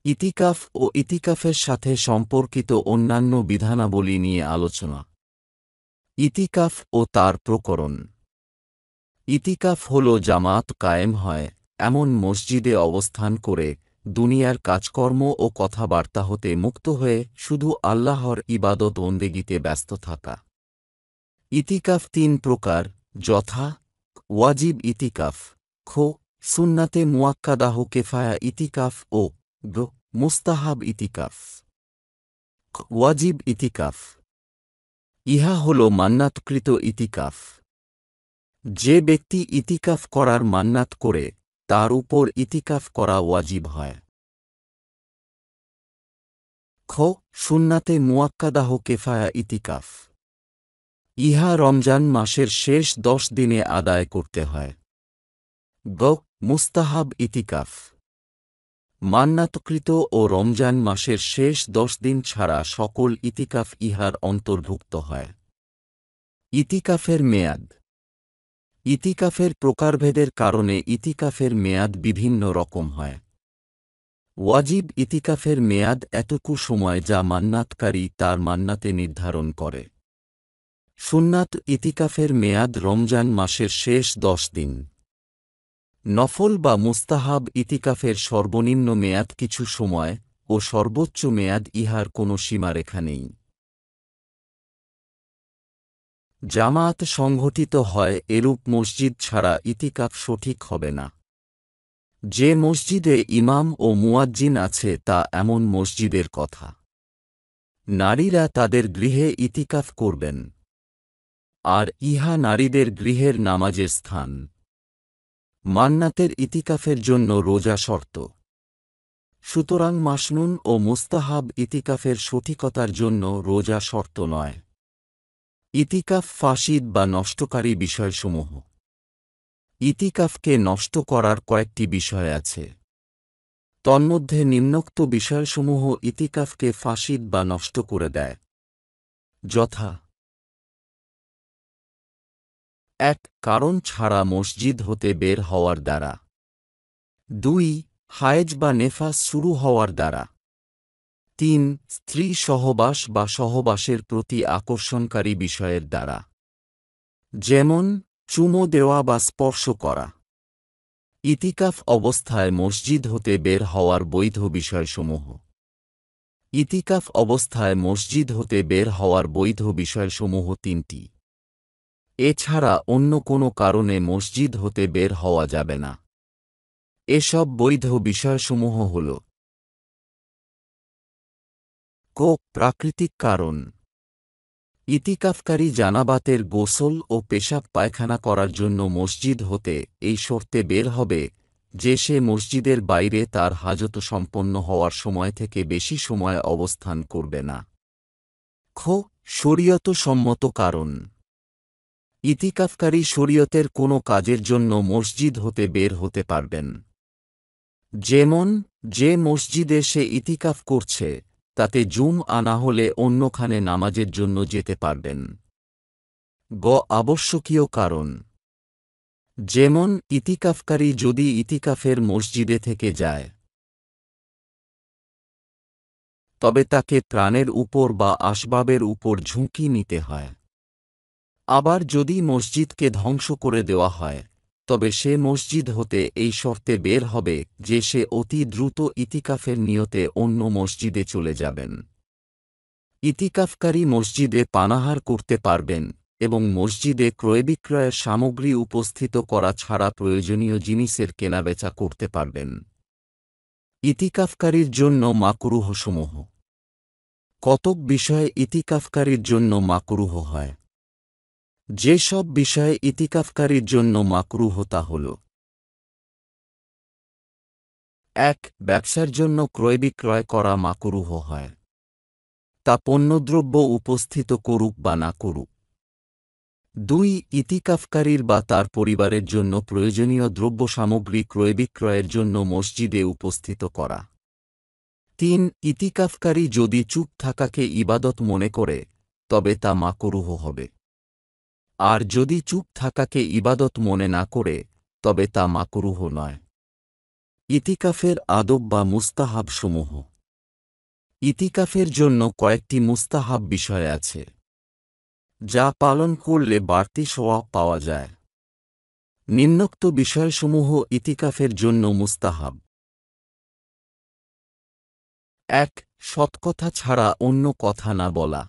ইতিকাফ ও ইতিকাফের সাথে সম্পর্কিত অন্যান্য বিধানাবলী নিয়ে আলোচনা। ইতিকাফ ও তার প্রকরণ। ইতিকাফ হল জামাত কায়েম হয় এমন মসজিদে অবস্থান করে দুনিয়ার কাজকর্ম ও কথাবার্তা হতে মুক্ত হয়ে শুধু আল্লাহর ইবাদত বন্দেগীতে ব্যস্ত থাকা। ইতিকাফ তিন প্রকার, যথা: ওয়াজিব ইতিকাফ, খো সুন্নাতে মুয়াক্কাদাহ কেফায়া ইতিকাফ ও গ মুস্তাহাব ইতিকাফ। ওয়াজিব ইতিকাফ ইহা হল মান্নাতকৃত ইতিকাফ। যে ব্যক্তি ইতিকাফ করার মান্নাত করে তার উপর ইতিকাফ করা ওয়াজিব হয়। খ সুন্নাতে মুয়াক্কাদাহ কেফায়া ইতিকাফ ইহা রমজান মাসের শেষ 10 দিনে আদায় করতে হয়। গ মুস্তাহাব ইতিকাফ মান্নাতকৃত ও রমজান মাসের শেষ 10 দিন ছাড়া সকল ইতিকাফ ইহার অন্তর্ভুক্ত হয়। ইতিকাফের মেয়াদ। ইতিকাফের প্রকারভেদের কারণে ইতিকাফের মেয়াদ বিভিন্ন রকম হয়। ওয়াজিব ইতিকাফের মেয়াদ এতটুকু সময় যা মান্নাতকারী তার মান্নাতে নির্ধারণ করে। সুন্নাত ইতিকাফের মেয়াদ রমজান মাসের শেষ 10 দিন। নফল বা মুস্তাহাব ইতিকাফের সর্বনিম্ন মেয়াদ কিছু সময় ও সর্বোচ্চ মেয়াদ ইহার কোনো সীমারেখা নেই। জামাত সংঘটিত হয় এরূপ মসজিদ ছাড়া ইতিকাফ সঠিক হবে না। যে মসজিদে ইমাম ও মুয়াজ্জিন আছে তা এমন মসজিদের কথা। নারীরা তাদের গৃহে ইতিকাফ করবেন, আর ইহা নারীদের গৃহের নামাজের স্থান। মান্নাতের ইতিকাফের জন্য রোজা শর্ত। সুতরাং মাসনুন ও মুস্তাহাব ইতিকাফের সঠিকতার জন্য রোজা শর্ত নয়। ইতিকাফ ফাসিদ বা নষ্টকারী বিষয়সমূহ। ইতিকাফকে নষ্ট করার কয়েকটি বিষয় আছে। তন্মধ্যে নিম্নোক্ত বিষয়সমূহ ইতিকাফকে ফাসিদ বা নষ্ট করে দেয়, যথা: ১ কারণ ছাড়া মসজিদ হতে বের হওয়ার দ্বারা। ২ হায়েজ বা নেফাস শুরু হওয়ার দ্বারা। ৩ স্ত্রী সহবাস বা সহবাসের প্রতি আকর্ষণকারী বিষয়ের দ্বারা, যেমন চুমো দেওয়া বা স্পর্শ করা। ইতিকাফ অবস্থায় মসজিদ হতে বের হওয়ার বৈধ বিষয়সমূহ। ইতিকাফ অবস্থায় মসজিদ হতে বের হওয়ার বৈধ বিষয়সমূহ ৩টি। এছাড়া অন্য কোনো কারণে মসজিদ হতে বের হওয়া যাবে না। এসব বৈধ বিষয়সমূহ হল: ক প্রাকৃতিক কারণ। ইতিকাফকারী জানাবাতের গোসল ও পেশাব পায়খানা করার জন্য মসজিদ হতে এই শর্তে বের হবে যে সে মসজিদের বাইরে তার হাজত সম্পন্ন হওয়ার সময় থেকে বেশি সময় অবস্থান করবে না। খ শরীয়ত সম্মত কারণ। ইতিকাফকারী শরীয়তের কোনো কাজের জন্য মসজিদ হতে বের হতে পারবেন। যেমন যে মসজিদে সে ইতিকাফ করছে তাতে না হলে অন্যখানে নামাজের জন্য যেতে পারবেন। গ আবশ্যকীয় কারণ। যেমন ইতিকাফকারী যদি ইতিকাফের মসজিদে থেকে যায় তবে তাকে প্রাণের উপর বা আসবাবের উপর ঝুঁকি নিতে হয়। আবার যদি মসজিদকে ধ্বংস করে দেওয়া হয় তবে সে মসজিদ হতে এই শর্তে বের হবে যে সে অতি দ্রুত ইতিকাফের নিয়তে অন্য মসজিদে চলে যাবেন। ইতিকাফকারী মসজিদে পানাহার করতে পারবেন এবং মসজিদে ক্রয়বিক্রয়ের সামগ্রী উপস্থিত করা ছাড়া প্রয়োজনীয় জিনিসের কেনাবেচা করতে পারবেন। ইতিকাফকারীর জন্য মাকরুহসমূহ। কতক বিষয়ে ইতিকাফকারীর জন্য মাকরুহ হয়। যে সব বিষয়ে ইতিকাফকারীর জন্য মাকরুহ তা হল: ১ ব্যবসার জন্য ক্রয়বিক্রয় করা মাকরুহ হয়, তা পণ্যদ্রব্য উপস্থিত করুক বা না করুক। ২ ইতিকাফকারীর বা তার পরিবারের জন্য প্রয়োজনীয় দ্রব্য সামগ্রী ক্রয়বিক্রয়ের জন্য মসজিদে উপস্থিত করা। ৩ ইতিকাফকারী যদি চুপ থাকাকে ইবাদত মনে করে তবে তা মাকরুহ হবে, আর যদি চুপ থাকাকে ইবাদত মনে না করে তবে তা মাকরুহ নয়। ইতিকাফের আদব বা মুস্তাহাবসমূহ। ইতিকাফের জন্য কয়েকটি মুস্তাহাব বিষয় আছে, যা পালন করলে বাড়তি সওয়াব পাওয়া যায়। নিম্নোক্ত বিষয়সমূহ ইতিকাফের জন্য মুস্তাহাব। ১. সৎকথা ছাড়া অন্য কথা না বলা।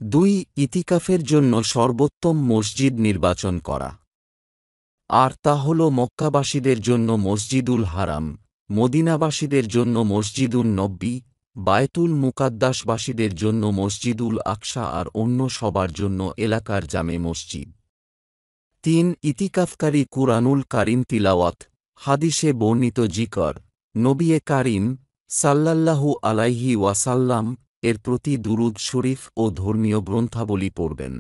২. ইতিকাফের জন্য সর্বোত্তম মসজিদ নির্বাচন করা, আর তা হল মক্কাবাসীদের জন্য মসজিদুল হারাম, মদিনাবাসীদের জন্য মসজিদুল নব্বী, বায়তুল মুকাদ্দাসবাসীদের জন্য মসজিদুল আকসা আর অন্য সবার জন্য এলাকার জামে মসজিদ। ৩. ইতিকাফকারী কুরআনুল কারীম তিলাওয়াত, হাদিসে বর্ণিত জিকর, নবিয়ে কারীম সাল্লাল্লাহু আলাইহি ওয়াসাল্লাম এর প্রতি দুরূদ শরীফ ও ধর্মীয় গ্রন্থাবলী পড়বেন।